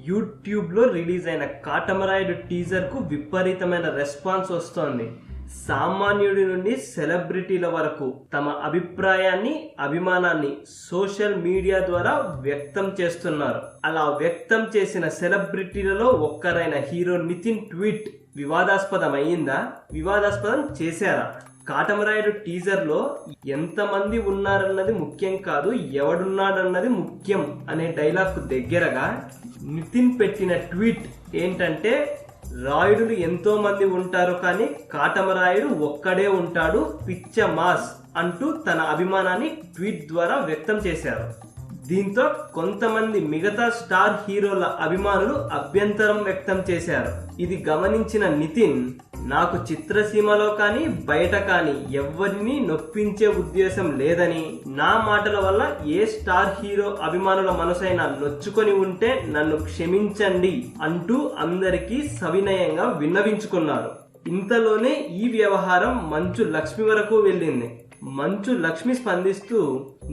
యూట్యూబ్లో రిలీజ్ అయిన కాటమరాయుడు టీజర్కు విపరీతమైన రెస్పాన్స్ వస్తోంది. సామాన్యుడి నుండి సెలబ్రిటీల వరకు తమ అభిప్రాయాన్ని, అభిమానాన్ని సోషల్ మీడియా ద్వారా వ్యక్తం చేస్తున్నారు. అలా వ్యక్తం చేసిన సెలబ్రిటీలలో ఒక్కరైన హీరో నితిన్ ట్వీట్ వివాదాస్పదం అయ్యిందా? వివాదాస్పదం చేశారా? కాటమరాయుడు టీజర్ లో ఎంతమంది ఉన్నారన్నది ముఖ్యం కాదు, ఎవడున్నాడన్నది ముఖ్యం అనే డైలాగ్ దగ్గరగా నితిన్ పెట్టిన ట్వీట్ ఏంటంటే, రాయుడులు ఎంతో మంది ఉంటారు కానీ కాటమరాయుడు ఒక్కడే ఉంటాడు, పిచ్చ మాస్ అంటూ తన అభిమానాన్ని ట్వీట్ ద్వారా వ్యక్తం చేశారు. దీంతో కొంతమంది మిగతా స్టార్ హీరోల అభిమానులు అభ్యంతరం వ్యక్తం చేశారు. ఇది గమనించిన నితిన్, నాకు చిత్రసీమలో కానీ బయట కానీ ఎవ్వరిని నొప్పించే ఉద్దేశం లేదని, నా మాటల వల్ల ఏ స్టార్ హీరో అభిమానుల మనసైనా నొచ్చుకొని ఉంటే నన్ను క్షమించండి అంటూ అందరికీ సవినయంగా విన్నవించుకున్నారు. ఇంతలోనే ఈ వ్యవహారం మంచు లక్ష్మి వరకు వెళ్ళింది. మంచు లక్ష్మి స్పందిస్తూ,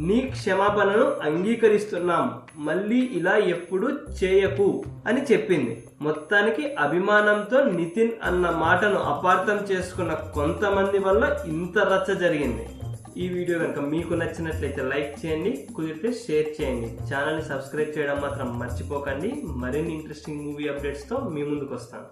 నీ క్షమాపణను అంగీకరిస్తున్నాం, మళ్ళీ ఇలా ఎప్పుడు చేయకు అని చెప్పింది. మొత్తానికి అభిమానంతో నితిన్ అన్న మాటను అపార్థం చేసుకున్న కొంతమంది వల్ల ఇంత రచ్చ జరిగింది. ఈ వీడియో కనుక మీకు నచ్చినట్లయితే లైక్ చేయండి, కుదిరితే షేర్ చేయండి, ఛానల్ని సబ్స్క్రైబ్ చేయడం మాత్రం మర్చిపోకండి. మరిన్ని ఇంట్రెస్టింగ్ మూవీ అప్డేట్స్తో మీ ముందుకు వస్తాను.